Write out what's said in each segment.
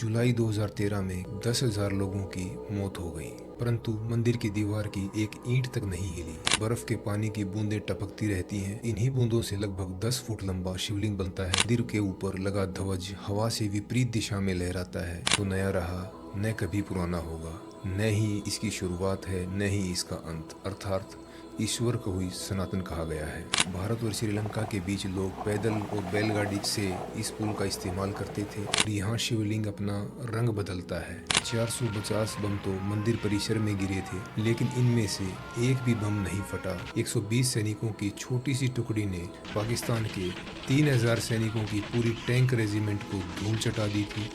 जुलाई 2013 में 10,000 लोगों की मौत हो गई, परंतु मंदिर की दीवार की एक ईंट तक नहीं हिली। बर्फ के पानी की बूंदें टपकती रहती हैं। इन्हीं बूंदों से लगभग 10 फुट लंबा शिवलिंग बनता है। मंदिर के ऊपर लगा ध्वज हवा से विपरीत दिशा में लहराता है। तो नया रहा न कभी पुराना होगा, न ही इसकी शुरुआत है न ही इसका अंत, अर्थात ईश्वर को ही सनातन कहा गया है। भारत और श्रीलंका के बीच लोग पैदल और बैलगाड़ी से इस पुल का इस्तेमाल करते थे और यहाँ शिवलिंग अपना रंग बदलता है। 450 बम तो मंदिर परिसर में गिरे थे, लेकिन इनमें से एक भी बम नहीं फटा। 120 सैनिकों की छोटी सी टुकड़ी ने पाकिस्तान के 3000 सैनिकों की पूरी टैंक रेजिमेंट को धूल चटा दी थी।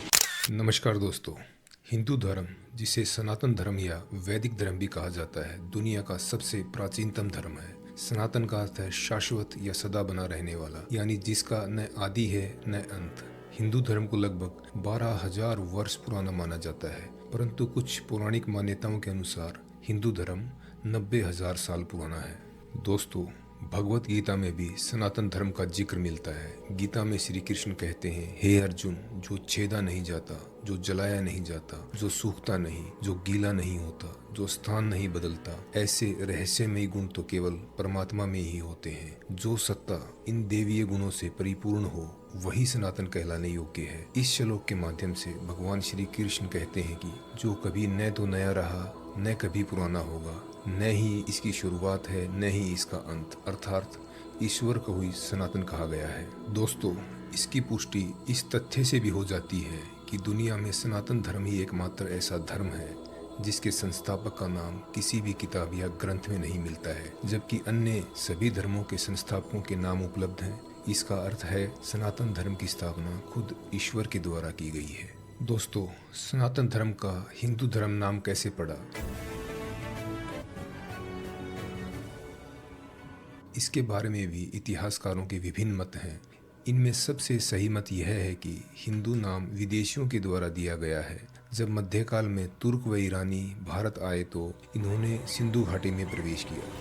नमस्कार दोस्तों, हिंदू धर्म, जिसे सनातन धर्म या वैदिक धर्म भी कहा जाता है, दुनिया का सबसे प्राचीनतम धर्म है। सनातन का अर्थ है शाश्वत या सदा बना रहने वाला, यानी जिसका न आदि है न अंत। हिंदू धर्म को लगभग 12,000 वर्ष पुराना माना जाता है, परंतु कुछ पौराणिक मान्यताओं के अनुसार हिंदू धर्म 90,000 साल पुराना है। दोस्तों, भगवत गीता में भी सनातन धर्म का जिक्र मिलता है। गीता में श्री कृष्ण कहते हैं, हे अर्जुन, जो छेदा नहीं जाता, जो जलाया नहीं जाता, जो सूखता नहीं, जो गीला नहीं होता, जो स्थान नहीं बदलता, ऐसे रहस्यमयी गुण तो केवल परमात्मा में ही होते हैं। जो सत्ता इन देवीय गुणों से परिपूर्ण हो वही सनातन कहलाने योग्य है। इस श्लोक के माध्यम से भगवान श्री कृष्ण कहते हैं कि जो कभी न तो नया रहा न कभी पुराना होगा, न ही इसकी शुरुआत है न ही इसका अंत, अर्थात ईश्वर को ही सनातन कहा गया है। दोस्तों, इसकी पुष्टि इस तथ्य से भी हो जाती है कि दुनिया में सनातन धर्म ही एकमात्र ऐसा धर्म है जिसके संस्थापक का नाम किसी भी किताब या ग्रंथ में नहीं मिलता है, जबकि अन्य सभी धर्मों के संस्थापकों के नाम उपलब्ध हैं। इसका अर्थ है सनातन धर्म की स्थापना खुद ईश्वर के द्वारा की गई है। दोस्तों, सनातन धर्म का हिंदू धर्म नाम कैसे पड़ा, इसके बारे में भी इतिहासकारों के विभिन्न मत हैं। इनमें सबसे सही मत यह है कि हिंदू नाम विदेशियों के द्वारा दिया गया है। जब मध्यकाल में तुर्क व ईरानी भारत आए तो इन्होंने सिंधु घाटी में प्रवेश किया।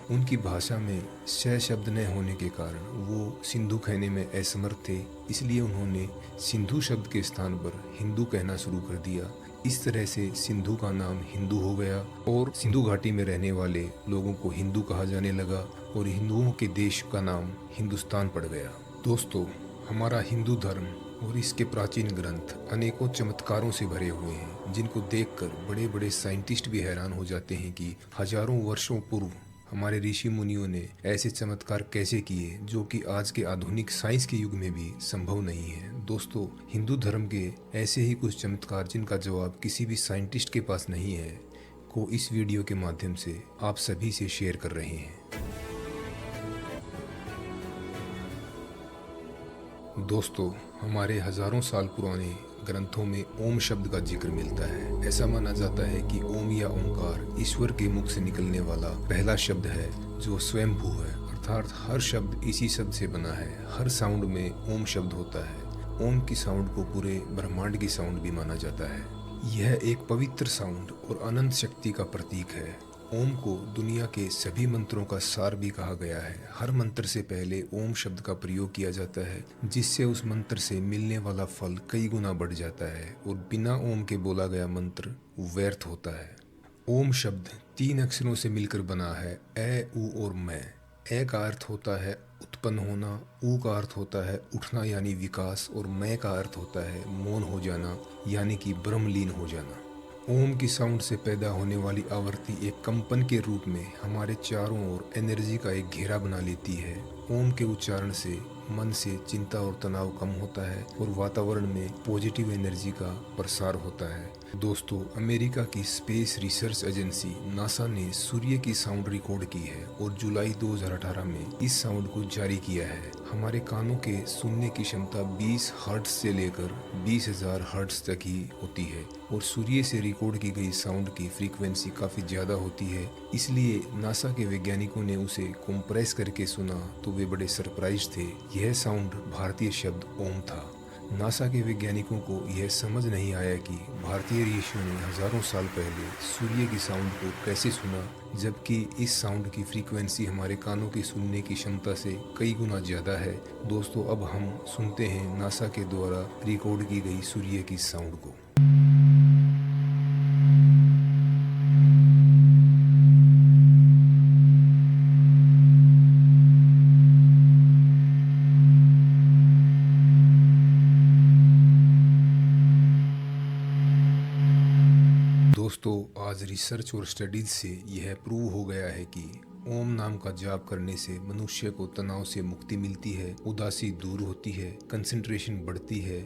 उनकी भाषा में श शब्द न होने के कारण वो सिंधु कहने में असमर्थ थे, इसलिए उन्होंने सिंधु शब्द के स्थान पर हिंदू कहना शुरू कर दिया। इस तरह से सिंधु का नाम हिंदू हो गया और सिंधु घाटी में रहने वाले लोगों को हिंदू कहा जाने लगा और हिंदुओं के देश का नाम हिंदुस्तान पड़ गया। दोस्तों, हमारा हिंदू धर्म और इसके प्राचीन ग्रंथ अनेकों चमत्कारों से भरे हुए हैं, जिनको देखकर बड़े बड़े साइंटिस्ट भी हैरान हो जाते हैं कि हजारों वर्षों पूर्व हमारे ऋषि मुनियों ने ऐसे चमत्कार कैसे किए जो कि आज के आधुनिक साइंस के युग में भी संभव नहीं है। दोस्तों, हिंदू धर्म के ऐसे ही कुछ चमत्कार जिनका जवाब किसी भी साइंटिस्ट के पास नहीं है को इस वीडियो के माध्यम से आप सभी से शेयर कर रहे हैं। दोस्तों, हमारे हजारों साल पुराने ग्रंथों में ओम शब्द का जिक्र मिलता है। ऐसा माना जाता है कि ओम या ओंकार ईश्वर के मुख से निकलने वाला पहला शब्द है जो स्वयंभू है, अर्थात हर शब्द इसी शब्द से बना है। हर साउंड में ओम शब्द होता है। ओम की साउंड को पूरे ब्रह्मांड की साउंड भी माना जाता है। यह एक पवित्र साउंड और अनंत शक्ति का प्रतीक है। ओम को दुनिया के सभी मंत्रों का सार भी कहा गया है। हर मंत्र से पहले ओम शब्द का प्रयोग किया जाता है, जिससे उस मंत्र से मिलने वाला फल कई गुना बढ़ जाता है और बिना ओम के बोला गया मंत्र व्यर्थ होता है। ओम शब्द 3 अक्षरों से मिलकर बना है, ए, उ और मैं। ए का अर्थ होता है उत्पन्न होना, उ का अर्थ होता है उठना यानी विकास, और मैं का अर्थ होता है मौन हो जाना यानी कि ब्रह्मलीन हो जाना। ओम की साउंड से पैदा होने वाली आवृत्ति एक कंपन के रूप में हमारे चारों ओर एनर्जी का एक घेरा बना लेती है। ओम के उच्चारण से मन से चिंता और तनाव कम होता है और वातावरण में पॉजिटिव एनर्जी का प्रसार होता है। दोस्तों, अमेरिका की स्पेस रिसर्च एजेंसी नासा ने सूर्य की साउंड रिकॉर्ड की है और जुलाई 2018 में इस साउंड को जारी किया है। हमारे कानों के सुनने की क्षमता 20 हर्ट्ज से लेकर 20,000 हर्ट्ज तक ही होती है और सूर्य से रिकॉर्ड की गई साउंड की फ्रीक्वेंसी काफ़ी ज़्यादा होती है। इसलिए नासा के वैज्ञानिकों ने उसे कंप्रेस करके सुना तो वे बड़े सरप्राइज थे। यह साउंड भारतीय शब्द ओम था। नासा के वैज्ञानिकों को यह समझ नहीं आया कि भारतीय ऋषियों ने हजारों साल पहले सूर्य की साउंड को कैसे सुना, जबकि इस साउंड की फ्रीक्वेंसी हमारे कानों की सुनने की क्षमता से कई गुना ज़्यादा है। दोस्तों, अब हम सुनते हैं नासा के द्वारा रिकॉर्ड की गई सूर्य की साउंड को। दोस्तों, आज रिसर्च और स्टडीज से यह प्रूव हो गया है कि ओम नाम का जाप करने से मनुष्य को तनाव से मुक्ति मिलती है, उदासी दूर होती है, कंसंट्रेशन बढ़ती है,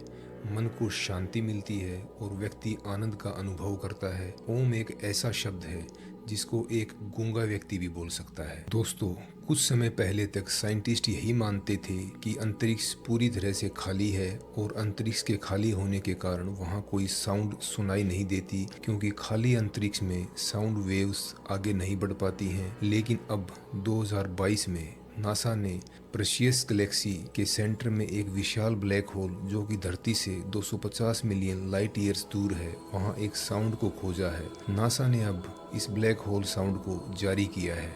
मन को शांति मिलती है और व्यक्ति आनंद का अनुभव करता है। ओम एक ऐसा शब्द है जिसको एक गूंगा व्यक्ति भी बोल सकता है। दोस्तों, कुछ समय पहले तक साइंटिस्ट यही मानते थे कि अंतरिक्ष पूरी तरह से खाली है और अंतरिक्ष के खाली होने के कारण वहाँ कोई साउंड सुनाई नहीं देती, क्योंकि खाली अंतरिक्ष में साउंड वेव्स आगे नहीं बढ़ पाती हैं। लेकिन अब 2022 में नासा ने प्रशियस गैलेक्सी के सेंटर में एक विशाल ब्लैक होल, जो कि धरती से 250 मिलियन लाइट ईयर्स दूर है, वहाँ एक साउंड को खोजा है। नासा ने अब इस ब्लैक होल साउंड को जारी किया है।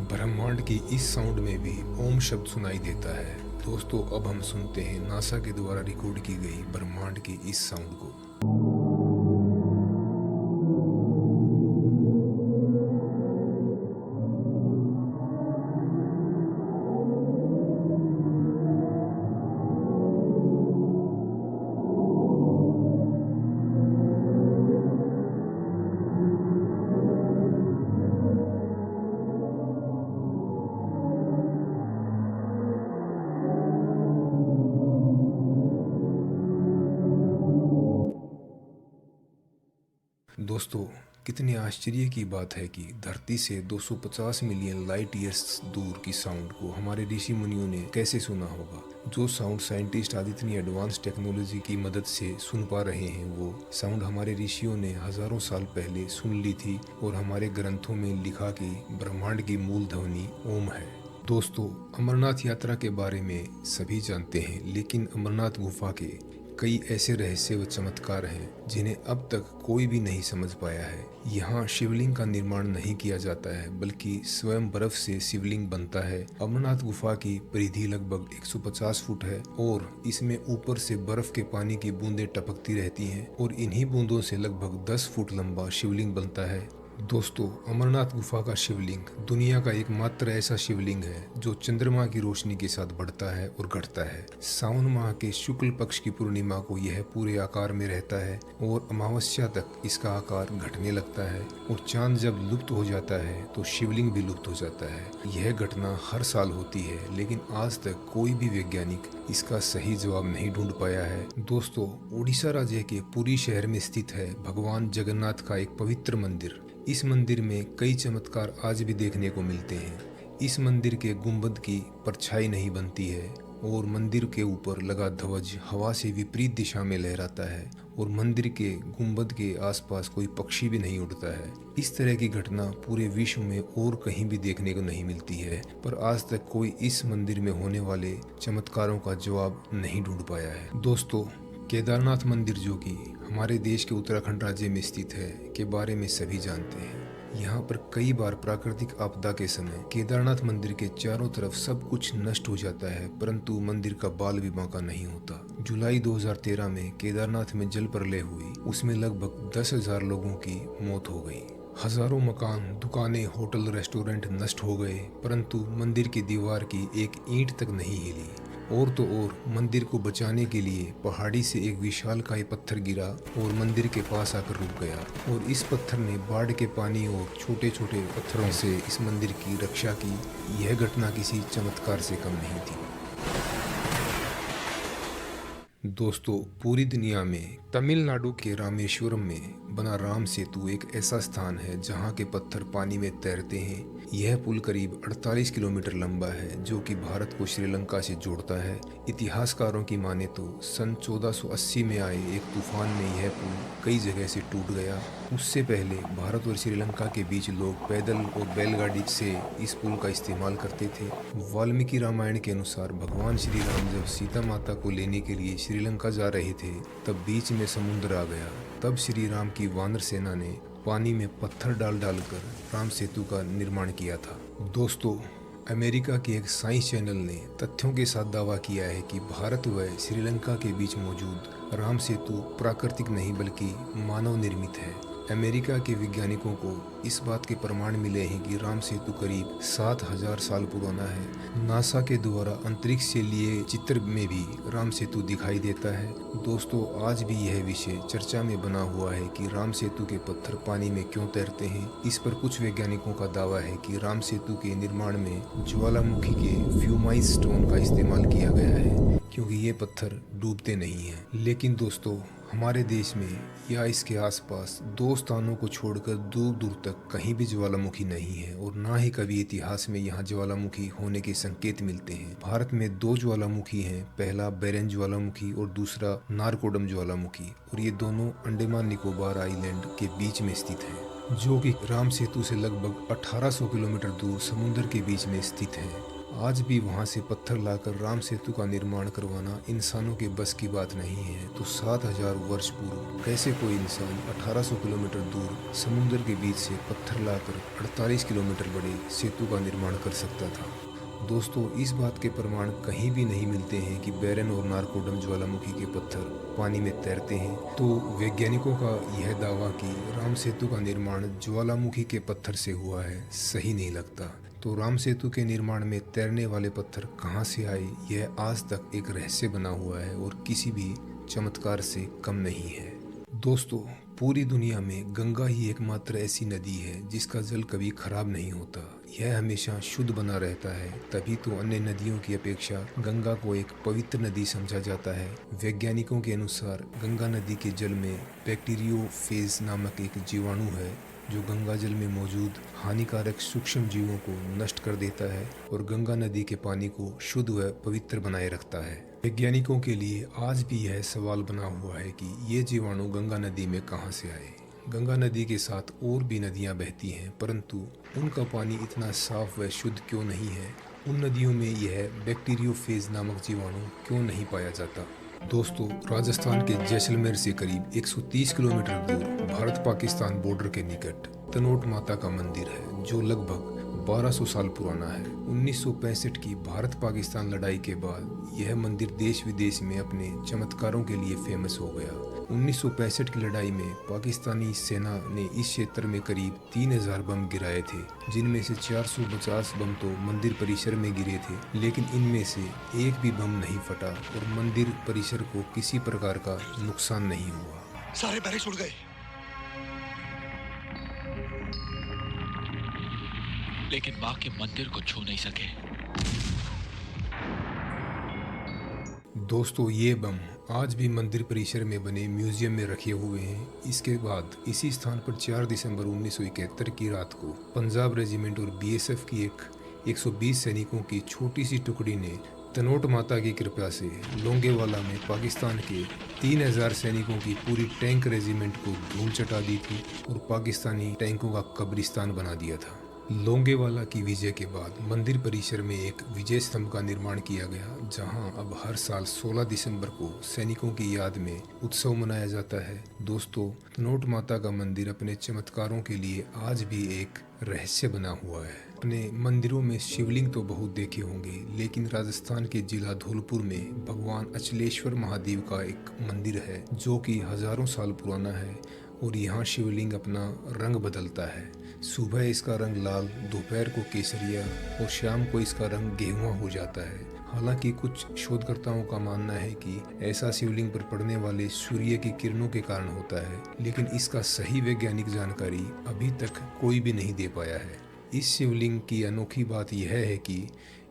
ब्रह्मांड की इस साउंड में भी ओम शब्द सुनाई देता है। दोस्तों, अब हम सुनते हैं नासा के द्वारा रिकॉर्ड की गई ब्रह्मांड की इस साउंड को। दोस्तों, कितने आश्चर्य की बात है कि धरती से 250 मिलियन लाइट ईयर्स दूर की साउंड को हमारे ऋषि मुनियों ने कैसे सुना होगा। जो साउंड साइंटिस्ट आज इतनी एडवांस टेक्नोलॉजी की मदद से सुन पा रहे हैं, वो साउंड हमारे ऋषियों ने हजारों साल पहले सुन ली थी और हमारे ग्रंथों में लिखा कि ब्रह्मांड की मूल ध्वनि ओम है। दोस्तों, अमरनाथ यात्रा के बारे में सभी जानते हैं, लेकिन अमरनाथ गुफा के कई ऐसे रहस्य व चमत्कार हैं जिन्हें अब तक कोई भी नहीं समझ पाया है। यहाँ शिवलिंग का निर्माण नहीं किया जाता है, बल्कि स्वयं बर्फ से शिवलिंग बनता है। अमरनाथ गुफा की परिधि लगभग 150 फुट है और इसमें ऊपर से बर्फ के पानी की बूंदें टपकती रहती हैं और इन्हीं बूंदों से लगभग 10 फुट लंबा शिवलिंग बनता है। दोस्तों, अमरनाथ गुफा का शिवलिंग दुनिया का एकमात्र ऐसा शिवलिंग है जो चंद्रमा की रोशनी के साथ बढ़ता है और घटता है। सावन माह के शुक्ल पक्ष की पूर्णिमा को यह पूरे आकार में रहता है और अमावस्या तक इसका आकार घटने लगता है और चांद जब लुप्त हो जाता है तो शिवलिंग भी लुप्त हो जाता है। यह घटना हर साल होती है, लेकिन आज तक कोई भी वैज्ञानिक इसका सही जवाब नहीं ढूंढ पाया है। दोस्तों, उड़ीसा राज्य के पुरी शहर में स्थित है भगवान जगन्नाथ का एक पवित्र मंदिर। इस मंदिर में कई चमत्कार आज भी देखने को मिलते हैं। इस मंदिर के गुंबद की परछाई नहीं बनती है और मंदिर के ऊपर लगा ध्वज हवा से विपरीत दिशा में लहराता है और मंदिर के गुंबद के आसपास कोई पक्षी भी नहीं उड़ता है। इस तरह की घटना पूरे विश्व में और कहीं भी देखने को नहीं मिलती है, पर आज तक कोई इस मंदिर में होने वाले चमत्कारों का जवाब नहीं ढूंढ पाया है। दोस्तों, केदारनाथ मंदिर, जो कि हमारे देश के उत्तराखंड राज्य में स्थित है, के बारे में सभी जानते हैं। यहाँ पर कई बार प्राकृतिक आपदा के समय केदारनाथ मंदिर के चारों तरफ सब कुछ नष्ट हो जाता है, परंतु मंदिर का बाल भी बांका नहीं होता। जुलाई 2013 में केदारनाथ में जल प्रलय हुई, उसमें लगभग 10,000 लोगों की मौत हो गई। हजारों मकान, दुकानें, होटल, रेस्टोरेंट नष्ट हो गए, परंतु मंदिर की दीवार की एक ईंट तक नहीं हिली। और तो और मंदिर को बचाने के लिए पहाड़ी से एक विशालकाय पत्थर गिरा और मंदिर के पास आकर रुक गया और इस पत्थर ने बाढ़ के पानी और छोटे छोटे पत्थरों से इस मंदिर की रक्षा की। यह घटना किसी चमत्कार से कम नहीं थी। दोस्तों, पूरी दुनिया में तमिलनाडु के रामेश्वरम में बना राम सेतु एक ऐसा स्थान है जहाँ के पत्थर पानी में तैरते हैं। यह पुल करीब 48 किलोमीटर लंबा है, जो कि भारत को श्रीलंका से जोड़ता है। इतिहासकारों की माने तो सन 1480 में आए एक तूफान में यह पुल कई जगह से टूट गया। उससे पहले भारत और श्रीलंका के बीच लोग पैदल और बैलगाड़ी से इस पुल का इस्तेमाल करते थे। वाल्मीकि रामायण के अनुसार भगवान श्री राम जब सीता माता को लेने के लिए श्रीलंका जा रहे थे, तब बीच में समुद्र आ गया। तब श्री राम की वानर सेना ने पानी में पत्थर डाल डालकर राम सेतु का निर्माण किया था। दोस्तों, अमेरिका के एक साइंस चैनल ने तथ्यों के साथ दावा किया है कि भारत व श्रीलंका के बीच मौजूद राम सेतु प्राकृतिक नहीं बल्कि मानव निर्मित है। अमेरिका के वैज्ञानिकों को इस बात के प्रमाण मिले हैं कि राम सेतु करीब 7000 साल पुराना है। नासा के द्वारा अंतरिक्ष से लिए चित्र में भी राम सेतु दिखाई देता है। दोस्तों, आज भी यह विषय चर्चा में बना हुआ है कि राम सेतु के पत्थर पानी में क्यों तैरते हैं। इस पर कुछ वैज्ञानिकों का दावा है कि राम सेतु के निर्माण में ज्वालामुखी के फ्यूमाइट स्टोन का इस्तेमाल किया गया है, क्योंकि ये पत्थर डूबते नहीं हैं। लेकिन दोस्तों, हमारे देश में या इसके आसपास 2 स्थानों को छोड़कर दूर दूर तक कहीं भी ज्वालामुखी नहीं है और ना ही कभी इतिहास में यहाँ ज्वालामुखी होने के संकेत मिलते हैं। भारत में 2 ज्वालामुखी हैं, पहला बेरेन ज्वालामुखी और दूसरा नारकोडम ज्वालामुखी, और ये दोनों अंडमान निकोबार आइलैंड के बीच में स्थित है, जो कि राम सेतु से लगभग 1800 किलोमीटर दूर समुद्र के बीच में स्थित है। आज भी वहां से पत्थर लाकर राम सेतु का निर्माण करवाना इंसानों के बस की बात नहीं है। तो 7000 वर्ष पूर्व कैसे कोई इंसान 1800 किलोमीटर दूर समुद्र के बीच से पत्थर लाकर 48 किलोमीटर बड़े सेतु का निर्माण कर सकता था। दोस्तों, इस बात के प्रमाण कहीं भी नहीं मिलते हैं कि बेरेन और नारकोडम ज्वालामुखी के पत्थर पानी में तैरते हैं। तो वैज्ञानिकों का यह दावा कि राम सेतु का निर्माण ज्वालामुखी के पत्थर से हुआ है, सही नहीं लगता। तो राम सेतु के निर्माण में तैरने वाले पत्थर कहाँ से आए, यह आज तक एक रहस्य बना हुआ है और किसी भी चमत्कार से कम नहीं है। दोस्तों, पूरी दुनिया में गंगा ही एकमात्र ऐसी नदी है जिसका जल कभी खराब नहीं होता। यह हमेशा शुद्ध बना रहता है, तभी तो अन्य नदियों की अपेक्षा गंगा को एक पवित्र नदी समझा जाता है। वैज्ञानिकों के अनुसार गंगा नदी के जल में बैक्टीरियोफेज नामक एक जीवाणु है, जो गंगा जल में मौजूद हानिकारक सूक्ष्म जीवों को नष्ट कर देता है और गंगा नदी के पानी को शुद्ध व पवित्र बनाए रखता है। वैज्ञानिकों के लिए आज भी यह सवाल बना हुआ है कि ये जीवाणु गंगा नदी में कहां से आए। गंगा नदी के साथ और भी नदियां बहती हैं, परंतु उनका पानी इतना साफ व शुद्ध क्यों नहीं है। उन नदियों में यह बैक्टीरियोफेज नामक जीवाणु क्यों नहीं पाया जाता। दोस्तों, राजस्थान के जैसलमेर से करीब 130 किलोमीटर दूर भारत पाकिस्तान बॉर्डर के निकट तनोट माता का मंदिर है, जो लगभग 1200 साल पुराना है। 1965 की भारत पाकिस्तान लड़ाई के बाद यह मंदिर देश विदेश में अपने चमत्कारों के लिए फेमस हो गया। 1965 की लड़ाई में पाकिस्तानी सेना ने इस क्षेत्र में करीब 3000 बम गिराए थे, जिनमें से 450 बम तो मंदिर परिसर में गिरे थे, लेकिन इनमें से एक भी बम नहीं फटा और मंदिर परिसर को किसी प्रकार का नुकसान नहीं हुआ। सारे बैरिक्स उड़ गए, लेकिन मां के मंदिर को छू नहीं सके। दोस्तों, ये बम आज भी मंदिर परिसर में बने म्यूजियम में रखे हुए हैं। इसके बाद इसी स्थान पर 4 दिसंबर 1971 की रात को पंजाब रेजिमेंट और बीएसएफ की 120 सैनिकों की छोटी सी टुकड़ी ने तनोट माता की कृपा से लोंगेवाला में पाकिस्तान के 3000 सैनिकों की पूरी टैंक रेजिमेंट को धूल चटा दी थी और पाकिस्तानी टैंकों का कब्रिस्तान बना दिया था। लोंगेवाला की विजय के बाद मंदिर परिसर में एक विजय स्तंभ का निर्माण किया गया, जहां अब हर साल 16 दिसंबर को सैनिकों की याद में उत्सव मनाया जाता है। दोस्तों, तनोट माता का मंदिर अपने चमत्कारों के लिए आज भी एक रहस्य बना हुआ है। अपने मंदिरों में शिवलिंग तो बहुत देखे होंगे, लेकिन राजस्थान के जिला धौलपुर में भगवान अचलेश्वर महादेव का एक मंदिर है, जो कि हजारों साल पुराना है और यहाँ शिवलिंग अपना रंग बदलता है। सुबह इसका रंग लाल, दोपहर को केसरिया और शाम को इसका रंग गेहुआ हो जाता है। हालांकि कुछ शोधकर्ताओं का मानना है कि ऐसा शिवलिंग पर पड़ने वाले सूर्य की किरणों के कारण होता है, लेकिन इसका सही वैज्ञानिक जानकारी अभी तक कोई भी नहीं दे पाया है। इस शिवलिंग की अनोखी बात यह है कि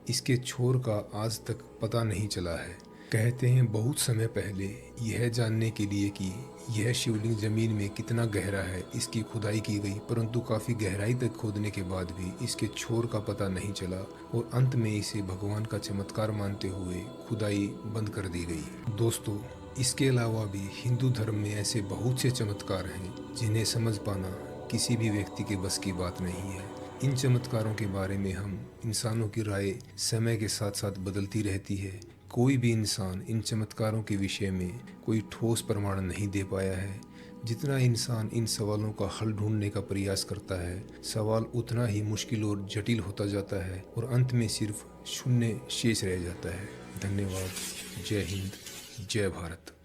इसके छोर का आज तक पता नहीं चला है। कहते हैं बहुत समय पहले यह जानने के लिए कि यह शिवलिंग जमीन में कितना गहरा है इसकी खुदाई की गई, परंतु काफ़ी गहराई तक खोदने के बाद भी इसके छोर का पता नहीं चला और अंत में इसे भगवान का चमत्कार मानते हुए खुदाई बंद कर दी गई। दोस्तों, इसके अलावा भी हिंदू धर्म में ऐसे बहुत से चमत्कार हैं जिन्हें समझ पाना किसी भी व्यक्ति के बस की बात नहीं है। इन चमत्कारों के बारे में हम इंसानों की राय समय के साथ साथ बदलती रहती है। कोई भी इंसान इन चमत्कारों के विषय में कोई ठोस प्रमाण नहीं दे पाया है। जितना इंसान इन सवालों का हल ढूंढने का प्रयास करता है, सवाल उतना ही मुश्किल और जटिल होता जाता है और अंत में सिर्फ शून्य शेष रह जाता है। धन्यवाद। जय हिंद, जय भारत।